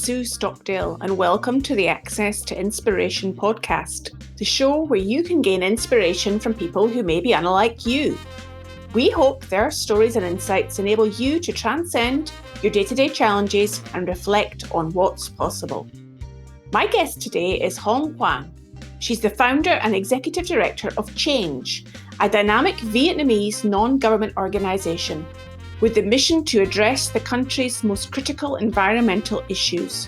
Sue Stockdale, and welcome to the Access to Inspiration podcast, the show where you can gain inspiration from people who may be unlike you. We hope their stories and insights enable you to transcend your day-to-day challenges and reflect on what's possible. My guest today is Hong Hoang. She's the founder and executive director of Change, a dynamic Vietnamese non-government organisation with the mission to address the country's most critical environmental issues.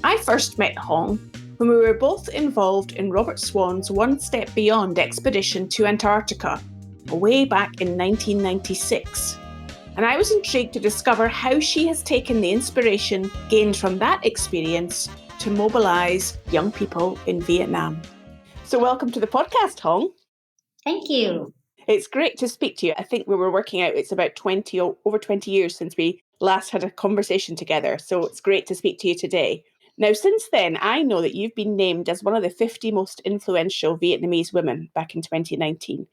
I first met Hong when we were both involved in Robert Swan's One Step Beyond expedition to Antarctica, way back in 1996. And I was intrigued to discover how she has taken the inspiration gained from that experience to mobilise young people in Vietnam. So welcome to the podcast, Hong. Thank you. It's great to speak to you. I think we were working out it's about over 20 years since we last had a conversation together. So it's great to speak to you today. Now, since then, I know that you've been named as one of the 50 most influential Vietnamese women back in 2019.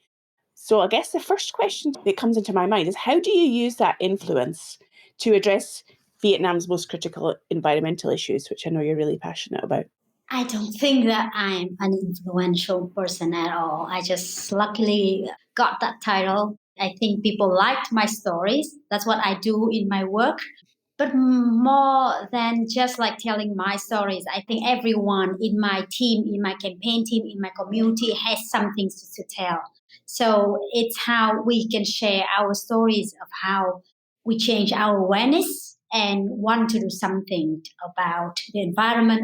So I guess the first question that comes into my mind is, how do you use that influence to address Vietnam's most critical environmental issues, which I know you're really passionate about? I don't think that I'm an influential person at all. I just luckily got that title. I think people liked my stories. That's what I do in my work. But more than just like telling my stories, I think everyone in my team, in my campaign team, in my community has something to tell. So it's how we can share our stories of how we change our awareness and want to do something about the environment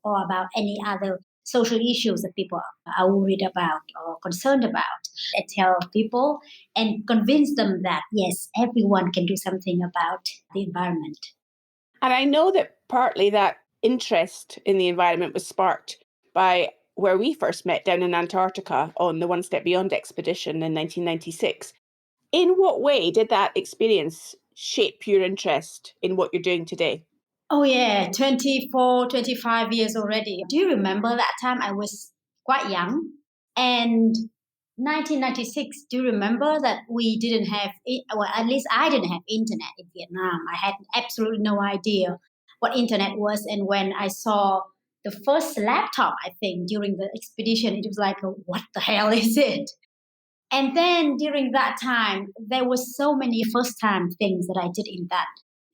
or about any other social issues that people are worried about or concerned about. I tell people and convince them that, yes, everyone can do something about the environment. And I know that partly that interest in the environment was sparked by where we first met down in Antarctica on the One Step Beyond expedition in 1996. In what way did that experience shape your interest in what you're doing today? Oh yeah, 24, 25 years already. Do you remember that time? I was quite young. And 1996, do you remember that we didn't have, well, at least I didn't have internet in Vietnam. I had absolutely no idea what internet was. And when I saw the first laptop, I think, during the expedition, it was like, what the hell is it? And then during that time, there was so many first time things that I did in that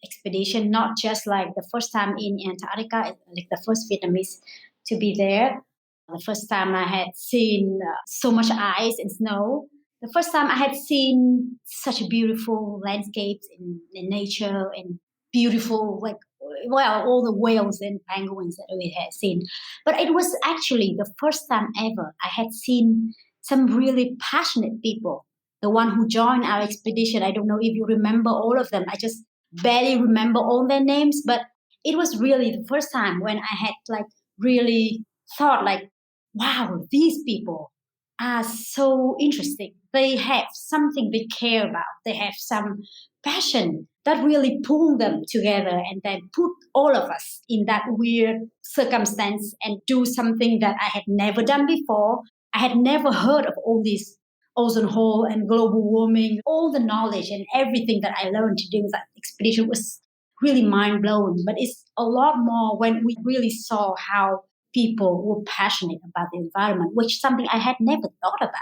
expedition, not just like the first time in Antarctica, like the first Vietnamese to be there. The first time I had seen so much ice and snow. The first time I had seen such beautiful landscapes in nature and beautiful, like, well, all the whales and penguins that we had seen. But it was actually the first time ever I had seen some really passionate people. The one who joined our expedition, I don't know if you remember all of them. I just barely remember all their names, but it was really the first time when I had like really thought like, wow, these people are so interesting. They have something they care about. They have some passion that really pull them together and then put all of us in that weird circumstance and do something that I had never done before. I had never heard of all these ozone hole and global warming. All the knowledge and everything that I learned to do that expedition was really mind-blowing. But it's a lot more when we really saw how people were passionate about the environment, which is something I had never thought about.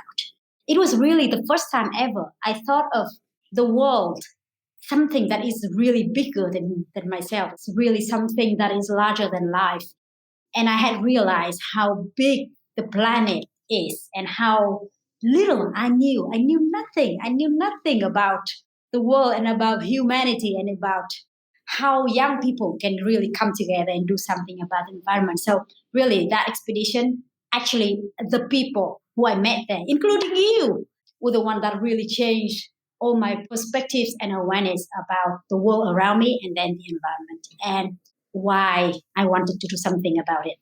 It was really the first time ever I thought of the world, something that is really bigger than myself. It's really something that is larger than life. And I had realized how big the planet is and how little I knew. I knew nothing. I knew nothing about the world and about humanity and about how young people can really come together and do something about the environment. So really that expedition, actually the people who I met there, including you, were the one that really changed all my perspectives and awareness about the world around me and then the environment and why I wanted to do something about it.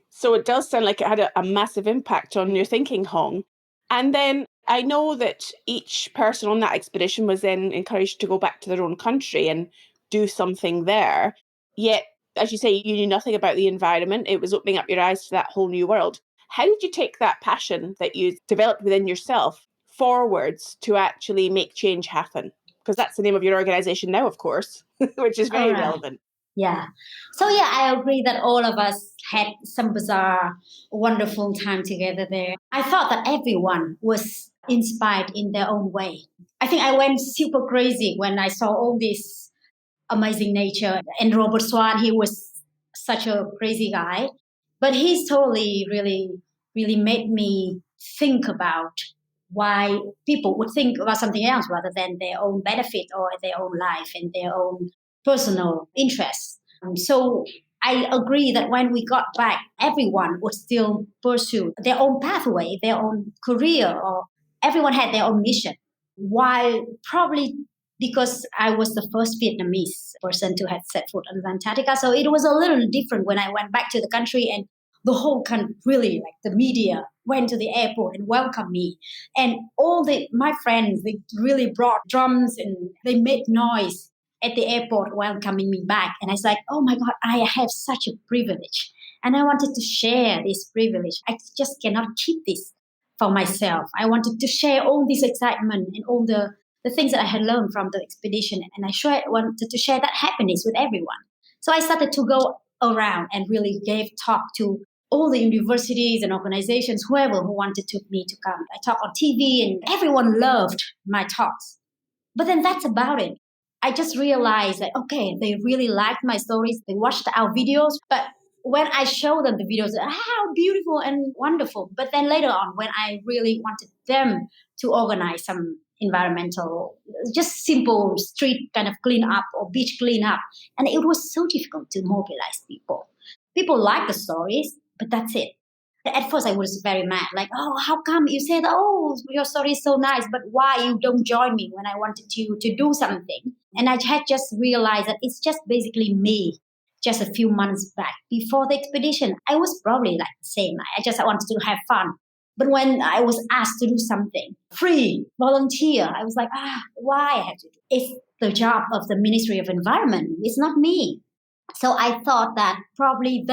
So it does sound like it had a massive impact on your thinking, Hong. And then I know that each person on that expedition was then encouraged to go back to their own country and do something there. Yet, as you say, you knew nothing about the environment. It was opening up your eyes to that whole new world. How did you take that passion that you developed within yourself forwards to actually make change happen? Because that's the name of your organisation now, of course, which is very relevant. Yeah. So yeah, I agree that all of us had some bizarre, wonderful time together there. I thought that everyone was inspired in their own way. I think I went super crazy when I saw all this amazing nature. And Robert Swan, he was such a crazy guy, but he's totally really, really made me think about why people would think about something else rather than their own benefit or their own life and their own personal interests. So I agree that when we got back, everyone would still pursue their own pathway, their own career, or everyone had their own mission. While probably because I was the first Vietnamese person to have set foot on Antarctica. So it was a little different when I went back to the country, and the whole country, really, like the media, went to the airport and welcomed me. And all my friends, they really brought drums and they made noise at the airport welcoming me back. And I was like, oh my God, I have such a privilege. And I wanted to share this privilege. I just cannot keep this for myself. I wanted to share all this excitement and all the things that I had learned from the expedition, and wanted to share that happiness with everyone. So I started to go around and really gave talk to all the universities and organizations, whoever who wanted me to come. I talked on TV, and everyone loved my talks. But then that's about it. I just realized that, okay, they really liked my stories. They watched our videos. But when I showed them the videos, how beautiful and wonderful. But then later on, when I really wanted them to organize some environmental, just simple street kind of clean up or beach clean up, and it was so difficult to mobilize people. People like the stories, but that's it. At first I was very mad, like, oh, how come you said, oh, your story is so nice, but why you don't join me when I wanted you to do something? And I had just realized that it's just basically me. Just a few months back before the expedition, I was probably like the same. I just wanted to have fun. But when I was asked to do something free, volunteer, I was like, why I have to do? It's the job of the Ministry of Environment. It's not me. So I thought that probably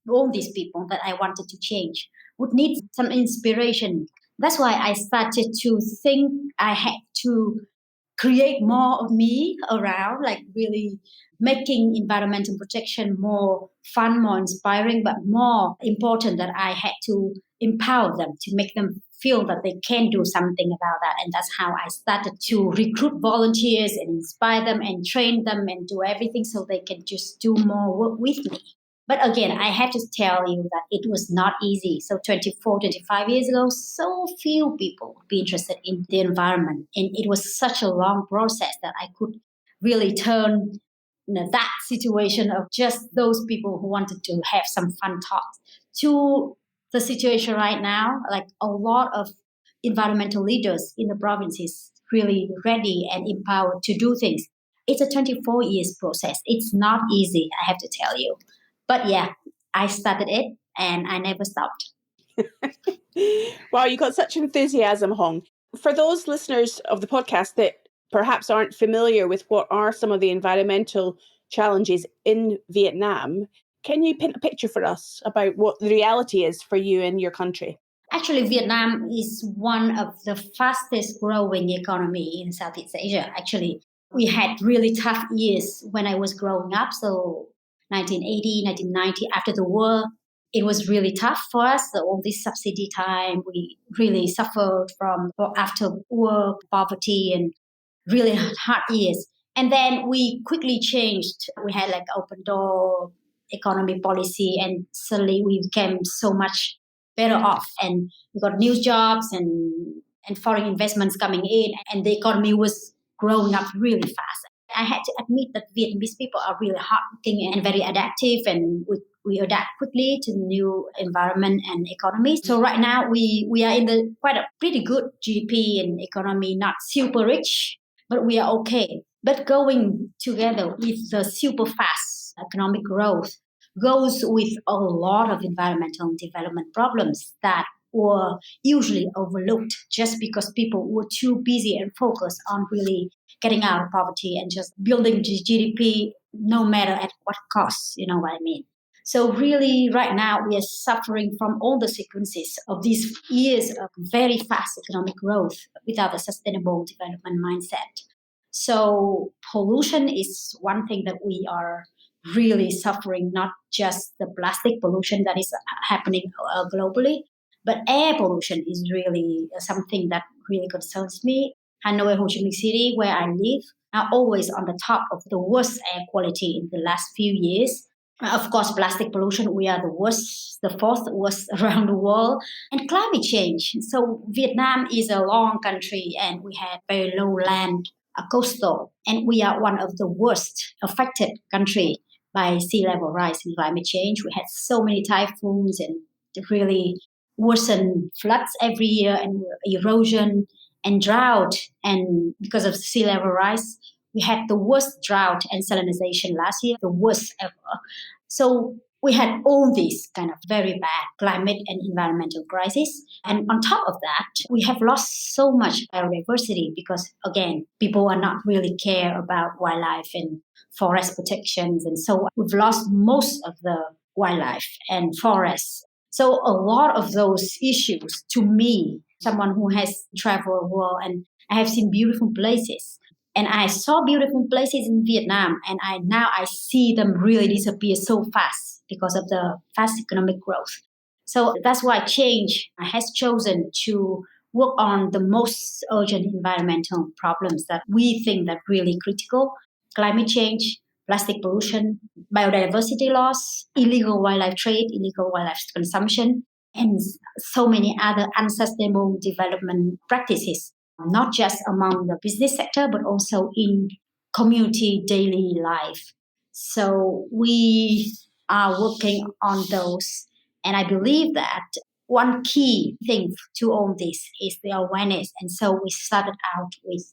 all these people that I wanted to change, would need some inspiration. That's why I started to think I had to create more of me around, like really making environmental protection more fun, more inspiring, but more important that I had to empower them to make them feel that they can do something about that. And that's how I started to recruit volunteers and inspire them and train them and do everything so they can just do more work with me. But again, I have to tell you that it was not easy. So 24, 25 years ago, so few people would be interested in the environment. And it was such a long process that I could really turn that situation of just those people who wanted to have some fun talks to the situation right now. Like a lot of environmental leaders in the province is really ready and empowered to do things. It's a 24 years process. It's not easy, I have to tell you. But yeah, I started it and I never stopped. Wow, you got such enthusiasm, Hong. For those listeners of the podcast that perhaps aren't familiar with what are some of the environmental challenges in Vietnam, can you paint a picture for us about what the reality is for you in your country? Actually, Vietnam is one of the fastest growing economy in Southeast Asia. Actually, we had really tough years when I was growing up. So 1980, 1990, after the war, it was really tough for us. So all this subsidy time, we really suffered from after work poverty and really hard years. And then we quickly changed. We had like open door economy policy, and suddenly we became so much better off. And we got new jobs and foreign investments coming in, and the economy was growing up really fast. I had to admit that Vietnamese people are really hardworking and very adaptive, and we adapt quickly to the new environment and economy. So right now we are in the quite a pretty good GDP and economy, not super rich, but we are okay. But going together with the super fast economic growth goes with a lot of environmental development problems that were usually overlooked just because people were too busy and focused on really getting out of poverty and just building GDP no matter at what cost, you know what I mean? So really right now we are suffering from all the sequences of these years of very fast economic growth without a sustainable development mindset. So pollution is one thing that we are really suffering not just the plastic pollution that is happening globally, but air pollution is really something that really concerns me. Hanoi and Ho Chi Minh City, where I live, are always on the top of the worst air quality in the last few years. Of course, plastic pollution, we are the worst, the fourth worst around the world. And climate change. So Vietnam is a long country and we have very low land, coastal, and we are one of the worst affected country by sea level rise and climate change. We had so many typhoons and really worsen floods every year and erosion and drought. And because of sea level rise, we had the worst drought and salinization last year, the worst ever. So we had all these kind of very bad climate and environmental crises. And on top of that, we have lost so much biodiversity because, again, people are not really care about wildlife and forest protections. And so we've lost most of the wildlife and forests. So a lot of those issues, to me, someone who has traveled the world and I have seen beautiful places, and I saw beautiful places in Vietnam, and I see them really disappear so fast because of the fast economic growth. So that's why Change has chosen to work on the most urgent environmental problems that we think that really critical: climate change, plastic pollution, biodiversity loss, illegal wildlife trade, illegal wildlife consumption, and so many other unsustainable development practices, not just among the business sector, but also in community daily life. So we are working on those. And I believe that one key thing to all this is the awareness. And so we started out with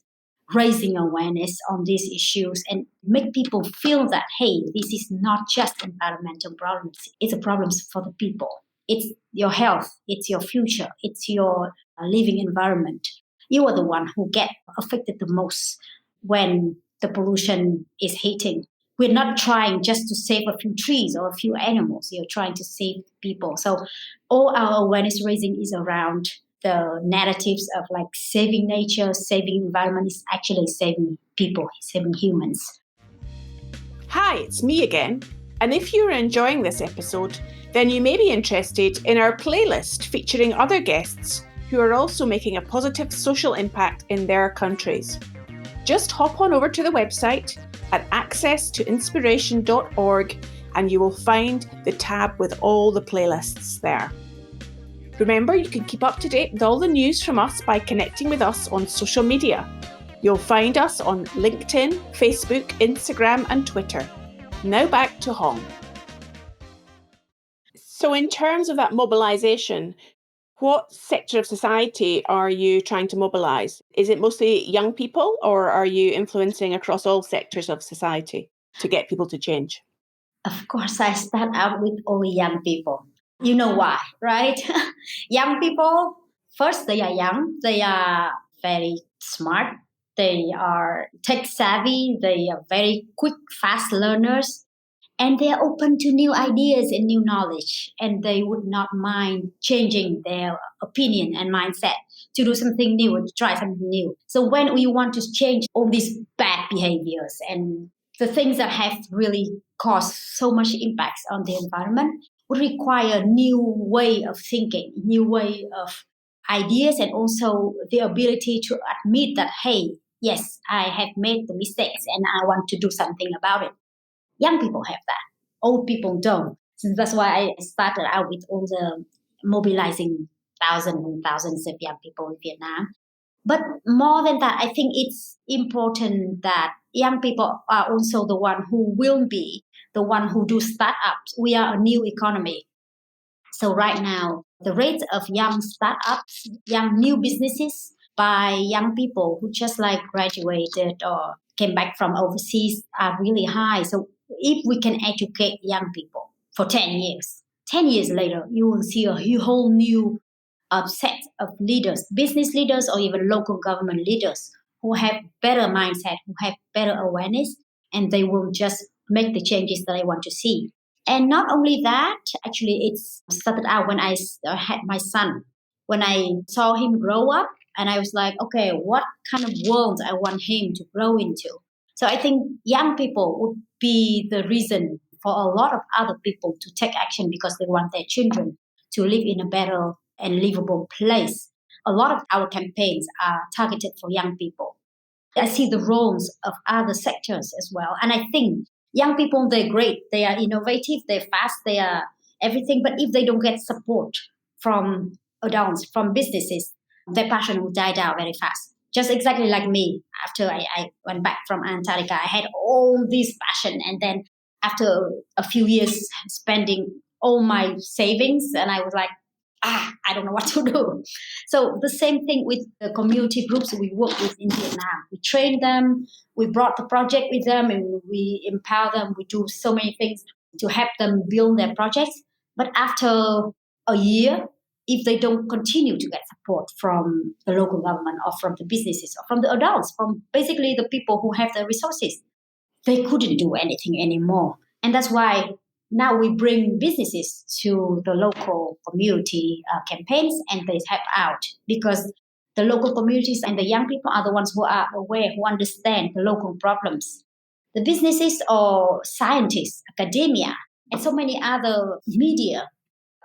raising awareness on these issues and make people feel that, hey, this is not just environmental problems, it's a problem for the people. It's your health, it's your future, it's your living environment. You are the one who get affected the most when the pollution is hitting. We're not trying just to save a few trees or a few animals. You're trying to save people. So all our awareness raising is around the narratives of like saving nature, saving environment is actually saving people, saving humans. Hi, it's me again. And if you're enjoying this episode, then you may be interested in our playlist featuring other guests who are also making a positive social impact in their countries. Just hop on over to the website at accesstoinspiration.org and you will find the tab with all the playlists there. Remember, you can keep up to date with all the news from us by connecting with us on social media. You'll find us on LinkedIn, Facebook, Instagram, and Twitter. Now back to Hong. So in terms of that mobilisation, what sector of society are you trying to mobilise? Is it mostly young people, or are you influencing across all sectors of society to get people to change? Of course, I start out with only young people. You know why, right? Young people, first, they are young, they are very smart, they are tech savvy, they are very quick, fast learners, and they are open to new ideas and new knowledge, and they would not mind changing their opinion and mindset to do something new, to try something new. So when we want to change all these bad behaviors and the things that have really caused so much impacts on the environment would require a new way of thinking, new way of ideas, and also the ability to admit that, hey, yes, I have made the mistakes and I want to do something about it. Young people have that. Old people don't. So that's why I started out with all the mobilizing thousands and thousands of young people in Vietnam. But more than that, I think it's important that young people are also the one who will be the one who do startups. We are a new economy. So right now, the rate of young startups, young new businesses by young people who just like graduated or came back from overseas are really high. So if we can educate young people for 10 years, 10 years later, you will see a whole new set of leaders, business leaders, or even local government leaders who have better mindset, who have better awareness, and they will just make the changes that I want to see. And not only that, actually, it's started out when I had my son. When I saw him grow up, and I was like, okay, what kind of world I want him to grow into? So I think young people would be the reason for a lot of other people to take action because they want their children to live in a better and livable place. A lot of our campaigns are targeted for young people. I see the roles of other sectors as well. And I think young people, they're great. They are innovative, they're fast, they are everything. But if they don't get support from adults, from businesses, their passion will die down very fast. Just exactly like me. After I went back from Antarctica, I had all this passion. And then after a few years spending all my savings, and I was like, I don't know what to do. So the same thing with the community groups we work with in Vietnam. We train them, we brought the project with them, and we empower them. We do so many things to help them build their projects. But after a year, if they don't continue to get support from the local government or from the businesses or from the adults, from basically the people who have the resources, they couldn't do anything anymore. And that's why now we bring businesses to the local community campaigns and they help out because the local communities and the young people are the ones who are aware, who understand the local problems. The businesses or scientists, academia, and so many other media,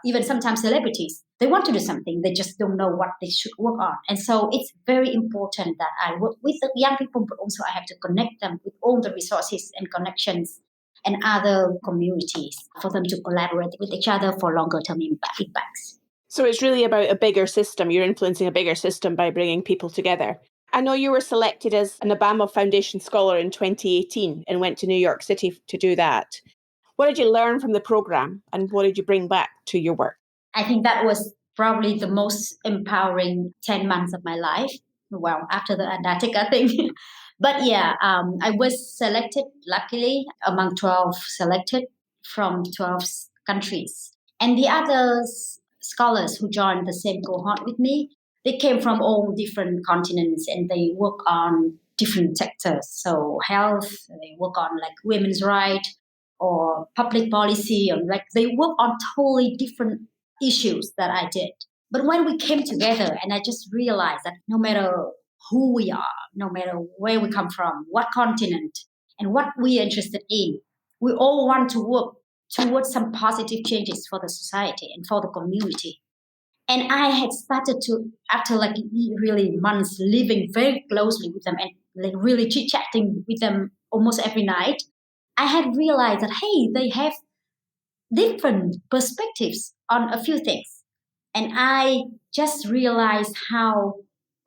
even sometimes celebrities, they want to do something, they just don't know what they should work on. And so it's very important that I work with the young people, but also I have to connect them with all the resources and connections and other communities for them to collaborate with each other for longer term impacts. So it's really about a bigger system. You're influencing a bigger system by bringing people together. I know you were selected as an Obama Foundation Scholar in 2018 and went to New York City to do that. What did you learn from the program and what did you bring back to your work? I think that was probably the most empowering 10 months of my life. Well, after the Antarctica thing. But yeah, I was selected, luckily, among 12 selected from 12 countries. And the other scholars who joined the same cohort with me, they came from all different continents and they work on different sectors. So health, they work on like women's rights or public policy, or like they work on totally different issues that I did. But when we came together and I just realized that no matter who we are, no matter where we come from, what continent, and what we are interested in, we all want to work towards some positive changes for the society and for the community. And I had started to, after like really months living very closely with them and like really chit chatting with them almost every night, I had realized that, hey, they have different perspectives on a few things. And I just realized how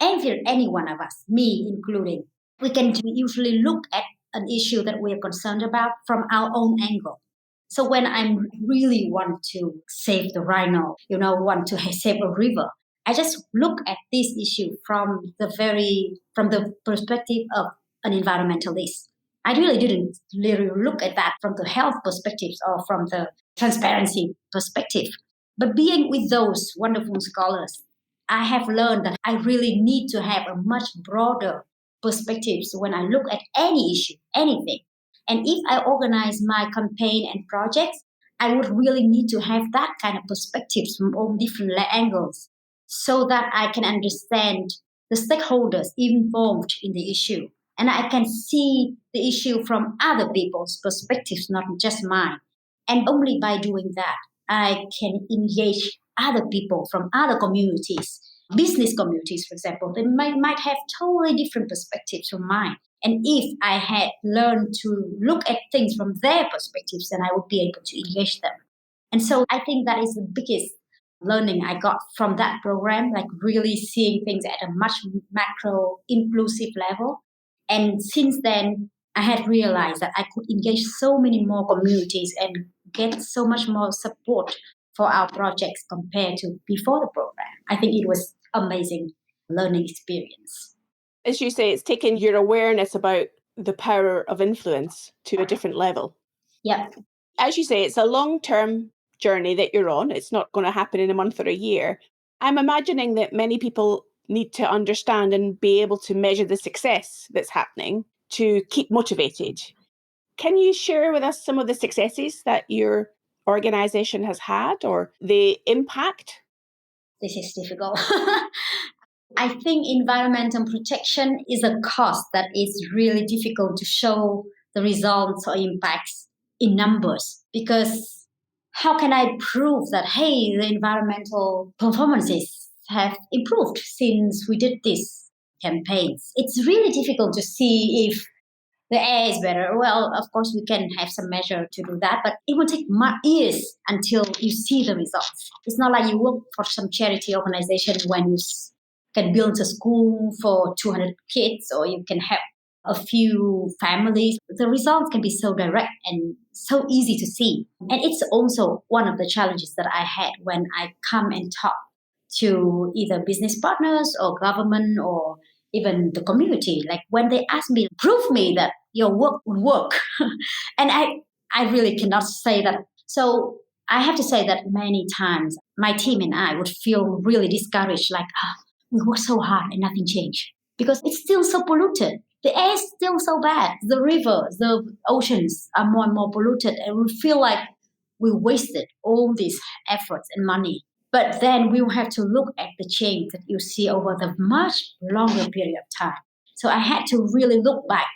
any one of us, me including, we can usually look at an issue that we are concerned about from our own angle. So when I really want to save the rhino, want to save a river, I just look at this issue from the perspective of an environmentalist. I really didn't really look at that from the health perspective or from the transparency perspective. But being with those wonderful scholars, I have learned that I really need to have a much broader perspective. So when I look at any issue, anything, and if I organize my campaign and projects, I would really need to have that kind of perspectives from all different angles so that I can understand the stakeholders involved in the issue. And I can see the issue from other people's perspectives, not just mine. And only by doing that, I can engage other people from other communities, business communities, for example. They might have totally different perspectives from mine. And if I had learned to look at things from their perspectives, then I would be able to engage them. And so I think that is the biggest learning I got from that program, like really seeing things at a much macro, inclusive level. And since then, I had realized that I could engage so many more communities and get so much more support for our projects compared to before the program. I think it was amazing learning experience. As you say, it's taken your awareness about the power of influence to a different level. Yeah. As you say, it's a long-term journey that you're on. It's not going to happen in a month or a year. I'm imagining that many people need to understand and be able to measure the success that's happening to keep motivated. Can you share with us some of the successes that your organisation has had or the impact? This is difficult. I think environmental protection is a cause that is really difficult to show the results or impacts in numbers, because how can I prove that, hey, the environmental performances have improved since we did these campaigns? It's really difficult to see if the air is better. Well, of course, we can have some measure to do that, but it will take years until you see the results. It's not like you work for some charity organization when you can build a school for 200 kids, or you can help a few families. The results can be so direct and so easy to see. And it's also one of the challenges that I had when I come and talk to either business partners or government or even the community. Like when they ask me, prove me that your work would work. And I really cannot say that. So I have to say that many times my team and I would feel really discouraged, like, we work so hard and nothing changed because it's still so polluted. The air is still so bad. The rivers, the oceans are more and more polluted, and we feel like we wasted all these efforts and money. But then we will have to look at the change that you see over the much longer period of time. So I had to really look back,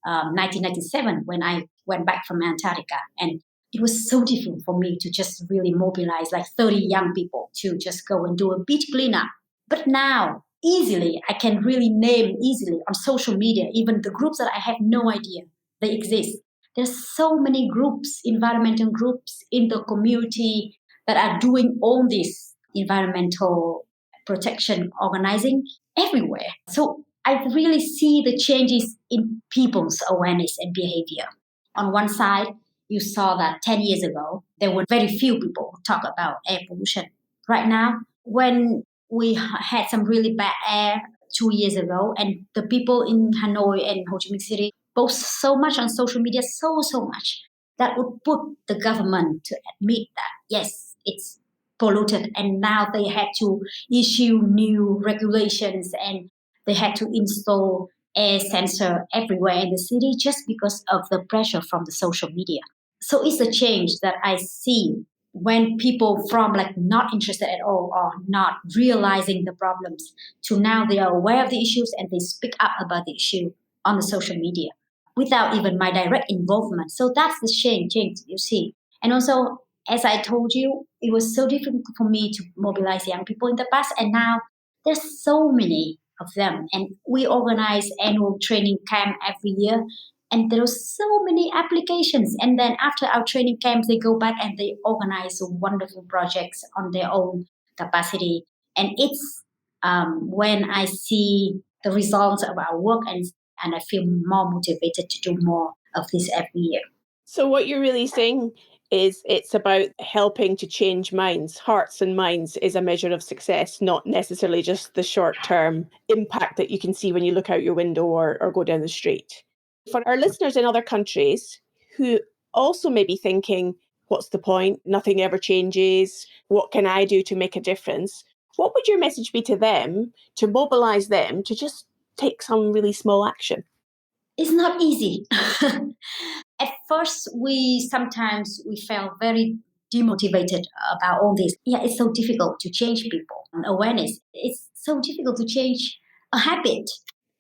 1997, when I went back from Antarctica. And it was so difficult for me to just really mobilize like 30 young people to just go and do a beach cleanup. But now, easily, I can really name easily on social media, even the groups that I have no idea they exist. There's so many groups, environmental groups in the community that are doing all this environmental protection organizing everywhere. So I really see the changes in people's awareness and behavior. On one side, you saw that 10 years ago, there were very few people who talk about air pollution. Right now, when we had some really bad air 2 years ago, and the people in Hanoi and Ho Chi Minh City post so much on social media, so much, that would put the government to admit that, yes, it's polluted. And now they had to issue new regulations, and they had to install air sensor everywhere in the city just because of the pressure from the social media. So it's a change that I see when people from like not interested at all or not realizing the problems to now they are aware of the issues and they speak up about the issue on the social media without even my direct involvement. So that's the change you see. And also, as I told you, it was so difficult for me to mobilize young people in the past, and now there's so many of them. And we organize annual training camp every year, and there are so many applications. And then after our training camps, they go back and they organize wonderful projects on their own capacity. And it's when I see the results of our work, and I feel more motivated to do more of this every year. So what you're really saying is it's about helping to change minds. Hearts and minds is a measure of success, not necessarily just the short-term impact that you can see when you look out your window or go down the street. For our listeners in other countries who also may be thinking, what's the point? Nothing ever changes. What can I do to make a difference? What would your message be to them to mobilize them to just take some really small action? It's not easy. At first, sometimes we felt very demotivated about all this. Yeah, it's so difficult to change people. Awareness, it's so difficult to change a habit.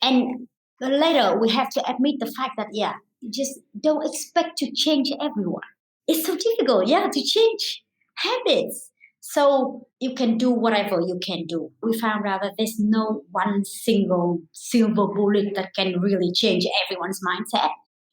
And later, we have to admit the fact that, yeah, you just don't expect to change everyone. It's so difficult, yeah, to change habits. So you can do whatever you can do. We found out that there's no one single silver bullet that can really change everyone's mindset.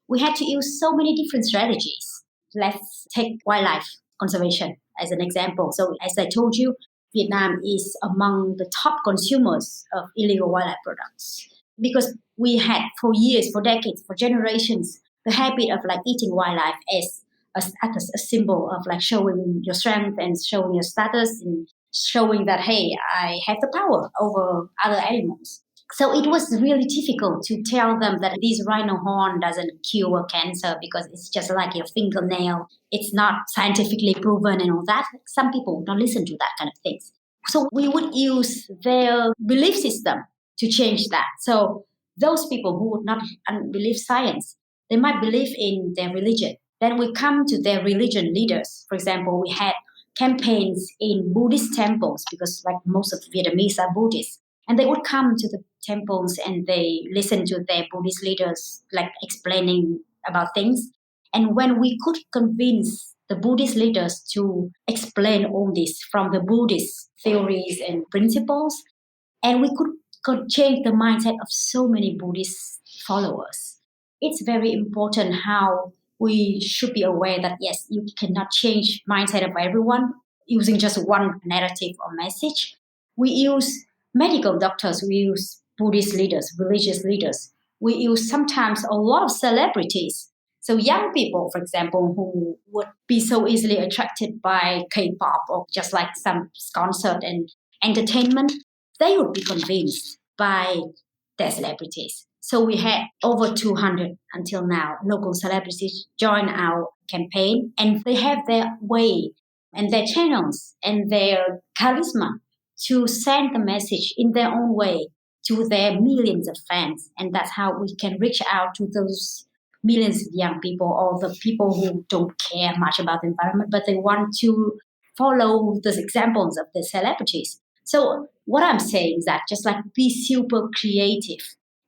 We had to use so many different strategies. Let's take wildlife conservation as an example. So as I told you, Vietnam is among the top consumers of illegal wildlife products because we had for years, for decades, for generations, the habit of like eating wildlife as a symbol of like showing your strength and showing your status and showing that, hey, I have the power over other animals. So it was really difficult to tell them that this rhino horn doesn't cure cancer because it's just like your fingernail. It's not scientifically proven and all that. Some people don't listen to that kind of things. So we would use their belief system to change that. So those people who would not believe science, they might believe in their religion. Then we come to their religion leaders. For example, we had campaigns in Buddhist temples because like most of the Vietnamese are Buddhist. And they would come to the temples and they listen to their Buddhist leaders like explaining about things. And when we could convince the Buddhist leaders to explain all this from the Buddhist theories and principles, and we could change the mindset of so many Buddhist followers. It's very important how we should be aware that yes, you cannot change mindset of everyone using just one narrative or message. We use medical doctors, we use Buddhist leaders, religious leaders. We use sometimes a lot of celebrities. So young people, for example, who would be so easily attracted by K-pop or just like some concert and entertainment, they would be convinced by their celebrities. So we had over 200 until now local celebrities join our campaign, and they have their way and their channels and their charisma to send the message in their own way to their millions of fans. And that's how we can reach out to those millions of young people or the people who don't care much about the environment, but they want to follow the examples of the celebrities. So what I'm saying is that just like be super creative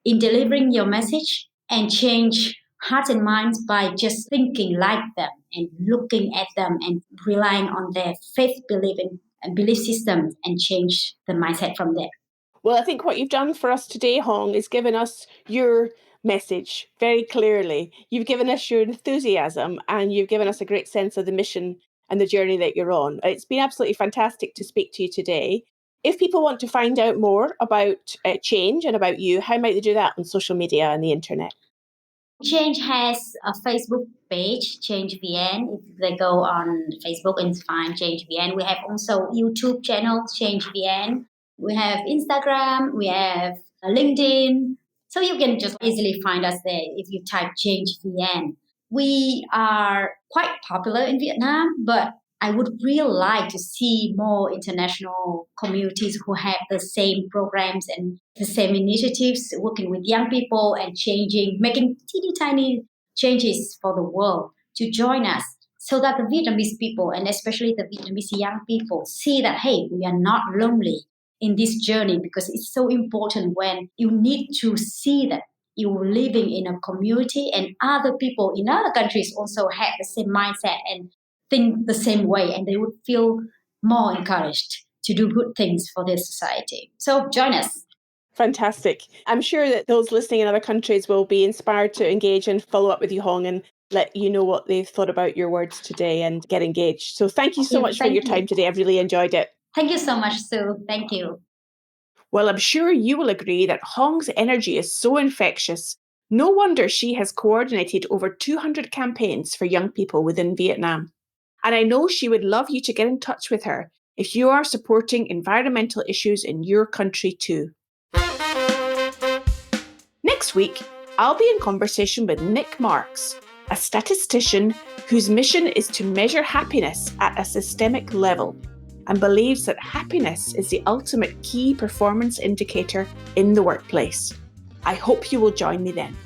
in delivering your message and change hearts and minds by just thinking like them and looking at them and relying on their faith belief and belief systems and change the mindset from there. Well, I think what you've done for us today, Hong, is given us your message very clearly. You've given us your enthusiasm and you've given us a great sense of the mission and the journey that you're on. It's been absolutely fantastic to speak to you today. If people want to find out more about change and about you, how might they do that on social media and the internet? Change has a Facebook page, Change VN. If they go on Facebook and find Change VN, we have also YouTube channel, Change VN. We have Instagram, we have LinkedIn. So you can just easily find us there if you type Change VN. We are quite popular in Vietnam, but I would really like to see more international communities who have the same programs and the same initiatives, working with young people and changing, making teeny tiny changes for the world to join us so that the Vietnamese people and especially the Vietnamese young people see that, hey, we are not lonely in this journey, because it's so important when you need to see that you're living in a community and other people in other countries also have the same mindset and think the same way, and they would feel more encouraged to do good things for their society. So join us. Fantastic. I'm sure that those listening in other countries will be inspired to engage and follow up with you, Hong, and let you know what they've thought about your words today and get engaged. So thank you so much for your time today. I've really enjoyed it. Thank you so much, Sue. Thank you. Well, I'm sure you will agree that Hong's energy is so infectious. No wonder she has coordinated over 200 campaigns for young people within Vietnam. And I know she would love you to get in touch with her if you are supporting environmental issues in your country too. Next week, I'll be in conversation with Nick Marks, a statistician whose mission is to measure happiness at a systemic level and believes that happiness is the ultimate key performance indicator in the workplace. I hope you will join me then.